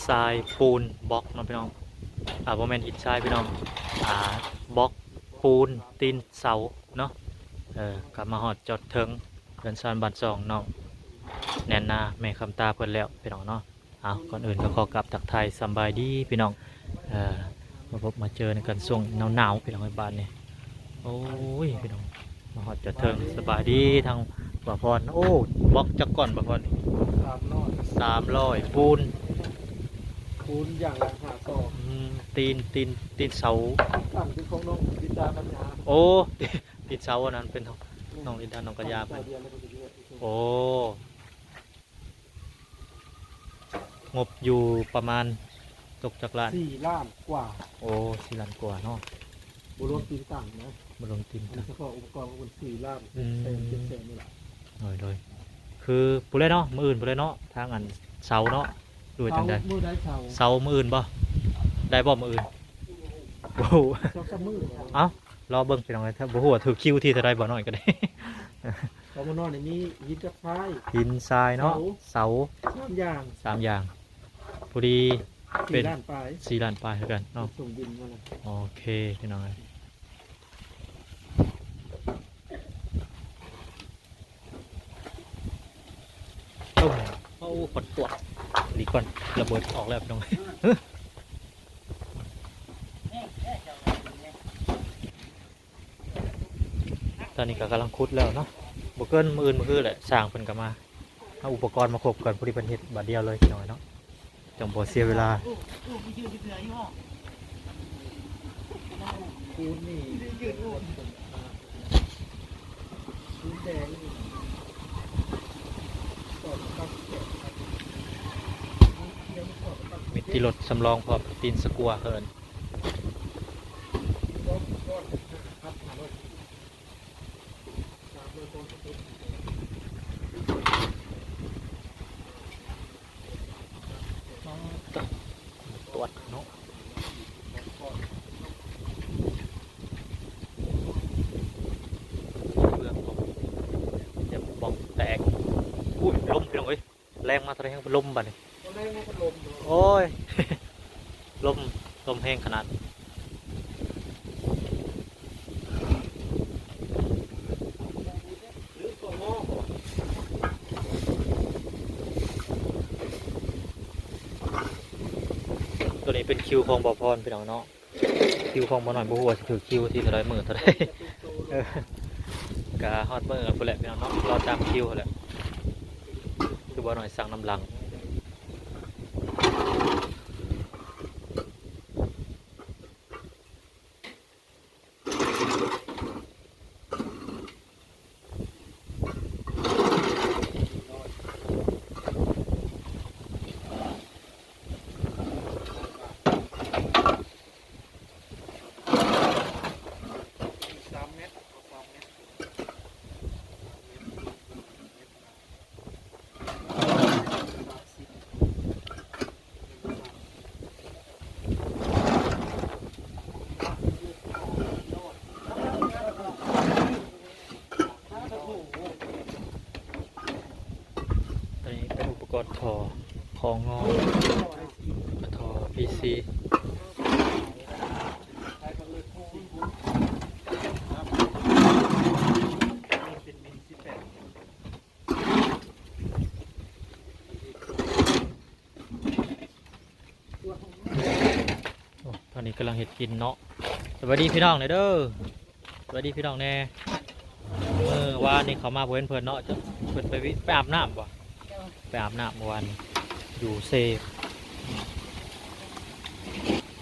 ทรายปูนบล็อกน้องพี่น้องโมเมนต์หินทรายพี่น้องบล็อกปูนตีนเสาเนาะกลับมาหอดจอดเทิงเดินซานบันซองน้องแนนนาแม่คำตาเพิ่นแล้วพี่น้องเนาะก่อนอื่นก็ขอกลับทักทายสบายดีพี่น้องมาพบมาเจอในกันช่วงหนาวๆพี่น้องในบ้านนี่โอ้ยพี่น้องมาหอดจอดเทิงสบายดีทางบ่อพรโอ้บล็อกจักก่อนบ่อพร300ปูนอย่างละ52ตีนเสาตั้งคือของน้องดิดาปัญญาโอ้ตีนเสาอันนั้นเป็นน้องลินดาน้องกัญญาไปโอ้งบอยู่ประมาณตกจากล้าน4 ล้านกว่าโอ้4 ล้านกว่าเนาะบุรวมตีนต่างนะบุรวมตีนต่างเฉพาะอุปกรณ์มัน4 ล้าน7 แสนนี่แหละเลยคือผู้เล่นเนาะมืออื่นผู้เล่นเนาะทางอันเสาเนาะดูจังใดเสามืออื่นบ่ได้บ่มืออื่นโอ้โหเอ้ารอเบิ่งไปหน่อยถ้าบ่ฮู้ว่าถือคิวที่เท่าไรบ่น้อยก็ได้เรามานอนในนี้หินกับทรายหินทรายเนาะเสา3 อย่างพอดีเป็น4 ล้านปลาย4 ล้านปลายเท่ากันเนาะส่งบินมาเลยโอเคพี่น้องต้มเอาขดตัวดีก่อนระเบิดออกแล้วพี่น้องตอนนี้ก็กำลังคุดแล้วเนาะบุกเกิลมืออื่นมือคือแหละสร้างเพิ่นก็มาเอาอุปกรณ์มาครบกันพอดีเป็นเห็ดบาดเดียวเลยพี่น้องเนาะจังบ่เสียเวลาคูนนี่คูนแดงมีตีรถสำรองพร้อมตีนสกัวเฮิร์นตรวจเนาะเบื้องต้นจะบ้องแตกอุ้ยลมพี่น้องเอ้ยแรงมาแสดงเป็นลมบ่เนี่ยโอ้ย ลมแห้งขนาดตัวนี้เป็นคิวของบ่อพรพี่น้องเนาะคิวของบ่หน่อยบ่หัวถือคิวที่เท่าไรมือเท่าไรกะฮอดมือกันพุ่นแหละพี่น้องเนาะรอตามคิวแหละคือบ่หน่อยสั่งน้ำลังกดทอของงอทอ PC ตอนนี้กำลังเห็ดกินเนาะสวัสดีพี่น้องเด้อสวัสดีพี่น้องแน่วานนี่เขามาเพื่อนเนาะจะเพื่อนไปอาบน้ำป่ะไปอาบน้ำเมื่อวานอยู่เซ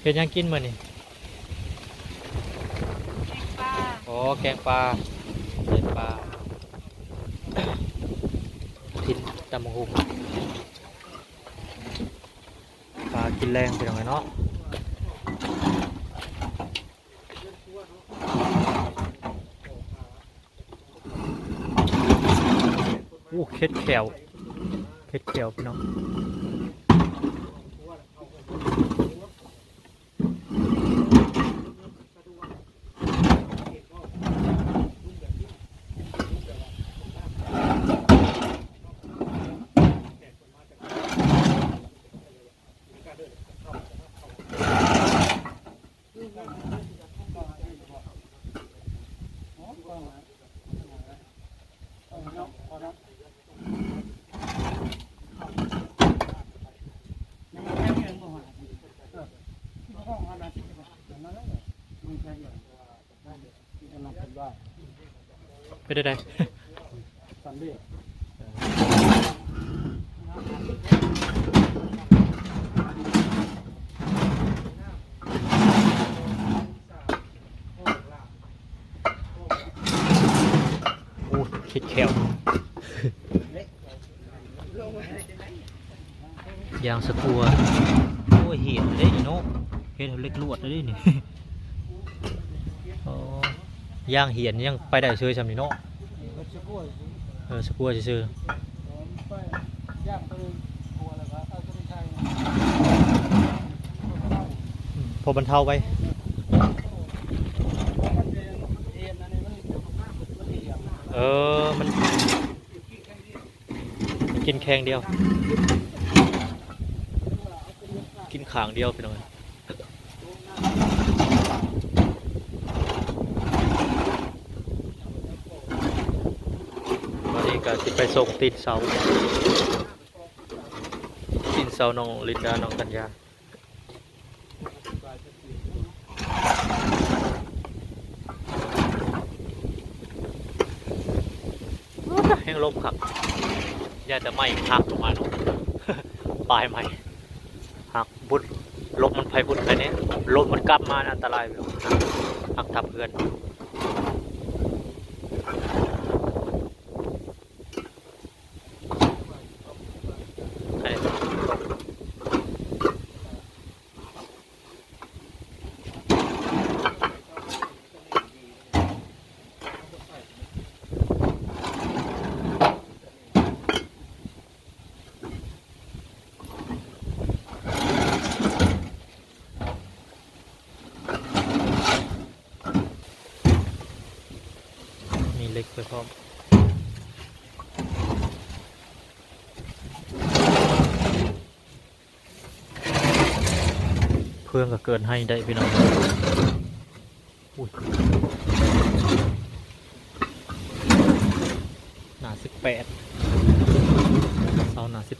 เป็นยังกินมานี่อ๋อแกงปลาทินตำมะฮุงปลากินแรงไปหน่อยเนาะโอ้เค็ดแขวพี่น้อง ได้ ไม่ได้ได้ สันเบี้ย โอ้คิดแคบยางสะกัวโอ้ยเหี่ยได้เนาะเฮ็ดเล็กลวดได้นี่ อ๋อย่างเหียนยังไปได้เฉยซำนี่เนาะ ก็จะกล้วย สะกัวซื่อ ไปย่างไปกลัวอะไรวะเอาตัวนี้ใช่ พอบรรเทาไป มันเป็นเอ็นอันนี้มันเอียง มันกินแข้งเดียว กินขางเดียวไปหน่อยวันนี้ก็สิไปส่งตีนเสาน้องลินดาน้องกัญญาแห้งลมครับอย่าจะไหม้หักลงมาเนาะ ปลายไหม้หักบุดลมมันไฟบุดไปนี้ลมมันกลับมาอันตรายไปหรอกหักทับเพื่อนอันนี้มีเล็กไปพร้อมเพื่อนก็เกินให้ได้พี่น้องอุ้ยหนา18เสาหนา18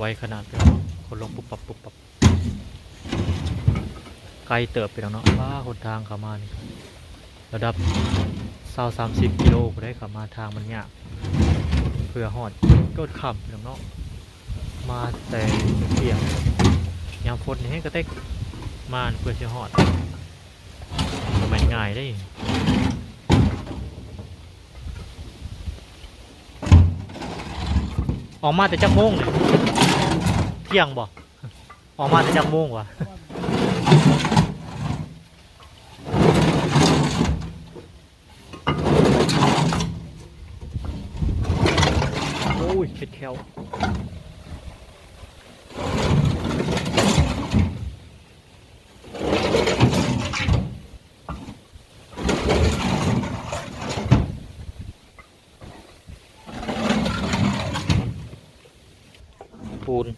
ไวขนาดเป็นคนลงปุ๊บปับปุ๊บปับไกลเติบไปแล้วเนาะว่าคนทางเขามานี่ระดับ20-30 กิโลก็ได้เขามาทางมันยากเพื่อหอดก็ขับไปแล้วเนาะมาแต่เที่ยงยามฝนนี่ให้กระเตกมาเพื่อจะหอดมันง่ายได้ออกมาแต่จักโมงเลยเที่ยงบ่ออกมาแต่จักโมงวะโอ้ยเป็ดแควปูน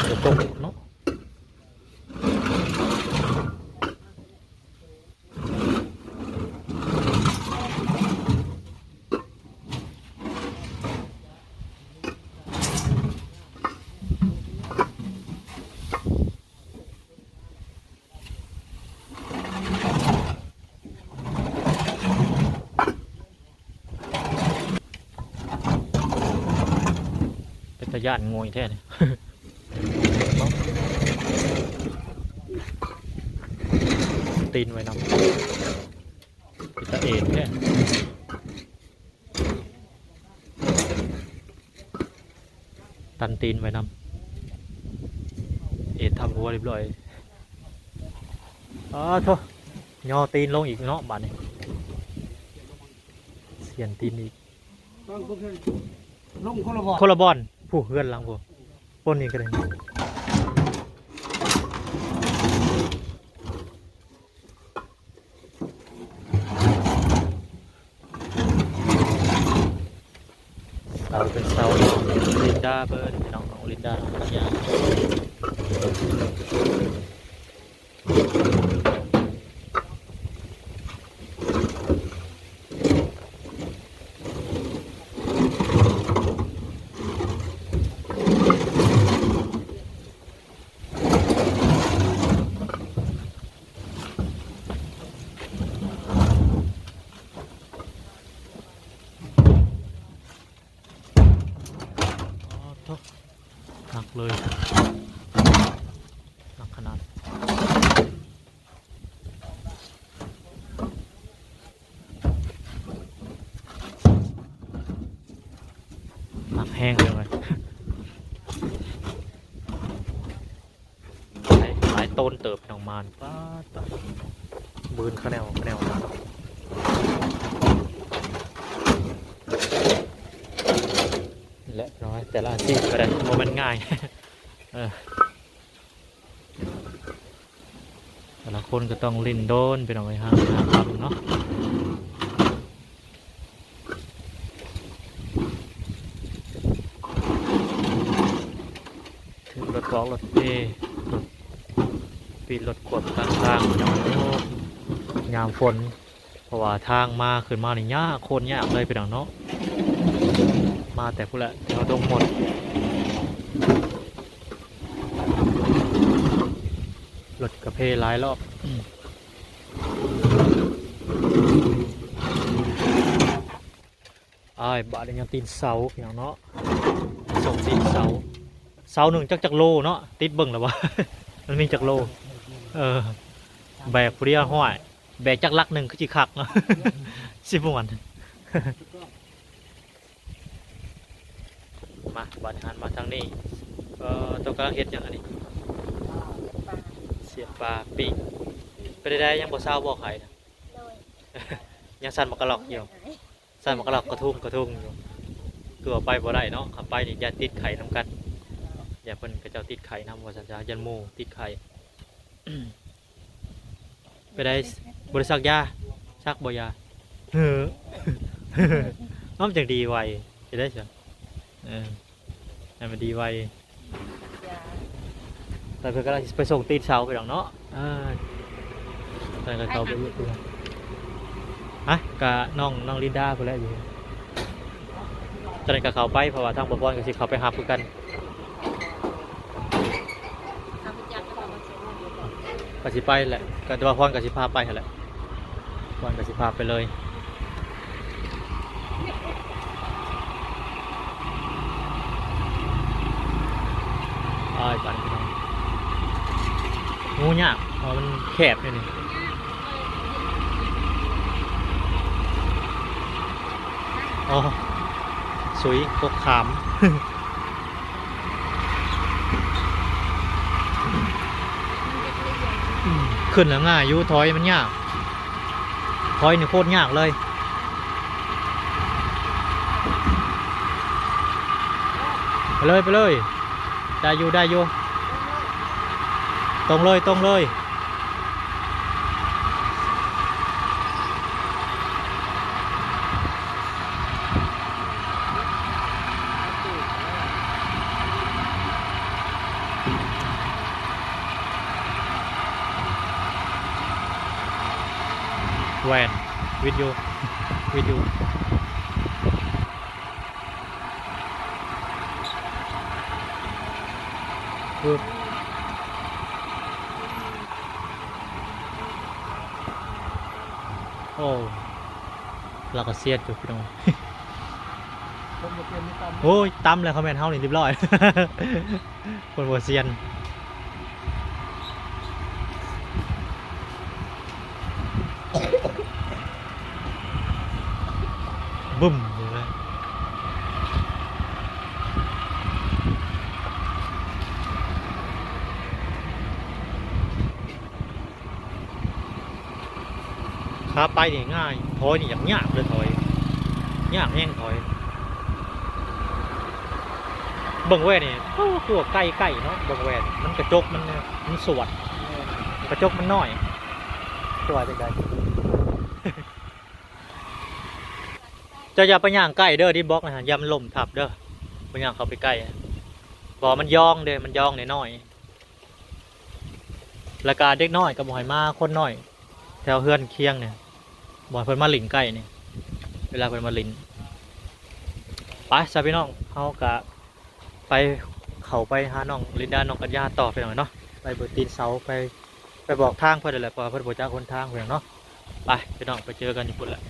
เดี๋ยวตกเนาะเป็นตะย่านงวยแท้เนี่ย ตีนไว้นำปิตาเอ็นแท้ตันตีนไว้นำเอ็นทำหัวเรียบร้อยโธ่ย่อตีนลงอีกเนาะบาดนี้เสียนตีนอีก ต้องพวกนี้ลงคนละบ่อ คนละบอนผู้เฮือนหลังผู้ปนนี่ก็ได้เสาเป็นเสา นดาเบิร์ดน้องลินดาน้องปัญญาหนักเลยหนักขนาดหนักแห้งเลยหลายต้นเติบออกมาป้าตาบืนคะแนนและน้อยแต่ละอาชีพก็ได้โมมันง่าย แต่ละคนก็ต้องลิ้นโดนไปหน่อยฮะครับเนาะถึงรถกอล์กรถเต้ปีนรถกวดกลางๆยามฝนเพราะว่าทางมาขึ้นมาในยากโคนยากเลยไปหน่อยเนาะมาแต่พูดแหละเราต้องหมดรถกระเพหลายรอบบาดยังตีนเสาอย่างเนาะส่งตีนเสาหนึ่งจักโลเนาะติดเบิ่งแล้ววะ มันมีจักโลแบกผู้เดียวห้อยแบกจักลักหนึ่งคือจีคักเนาะ สิบวันมาบ้านหันมาทางนี้ตัวกำลังเห็ดยังอันนี้เสียบปลาปีกไปได้ยังบ่เศร้าบ่ไข่นะ ยังสั่นมากระหลอกอยู่สั่นมากระหลอกกระทุ่งอยู่เกือบไปบ่ได้เนาะขับไปนี่อย่าติดไข่น้ำกันอย่าเพิ่นกระเจ้าติดไข่น้ำว่าสัญญายันหมูติดไข่ ไปได้บริษัทยาซักบ่ยาน้ำจังดีไวจะได้เชียวให้มันดีไวแต่เพื่อนก็ไปส่งตีนเสาไปหรอกเนาะแต่ก็เขาไปยุ่งฮะกับน้องลินดาไปแล้วอยู่จะได้กับเขาไปเพราะว่าทางบอลกับสิเขาไปหาพูดกันกับสิไปแหละกับตัวพรกับสิพาไปแหละพรกับสิพาไปเลยปันพี่น้องงูยากเพราะมันแคบเลยนี่อ๋อสวยกกขาม ขึ้นแล้วง่ายยูถอยมันยากถอยนี่โคตรยากเลยไปเลยได้อยู่ตรงเลยแหวนวิดีโอโอ้เราก็เสียดอยู่พี่น้อง โอ้ยตั้มเลยคอมเมนต์เฮานี่เรียบร้อย คนบัวเซียนบึ้มเลยขาไปนี่ง่ายถอยนี่อย่างยากเลยถอยยากแห้งถอยเบิ่งแว่นี่ตัวใกล้เนาะเบิ่งแว่นมันกระจกมันสวดกระจกมันน้อยตัวจะได้ จะอย่าไปย่างใกล้เด้อที่บล็อกนะฮะยำลมทับเด้อ บ่อยากเข้าไปใกล้บ่มันย่องเด้มันย่องน้อยๆแล้วก็เด็กน้อยก็บ่ให้มาคนน้อยแถวเฮือนเคียงเนี่ยบ่ให้เพิ่นมาหลิงใกล้นี่เวลาเพิ่นมาหลินไปซะพี่น้องเฮาก็ไปเข้าไปหาน้องลินดาน้องกัญญาต่อไปหน่อยเนาะไปเบิดตีนเสาไปบอกทางเพิ่นนั่นแหละเพราะว่าเพิ่นบ่จักคนทางเพิ่นเนาะไปพี่น้องไปเจอกันอยู่พุ่นแหละ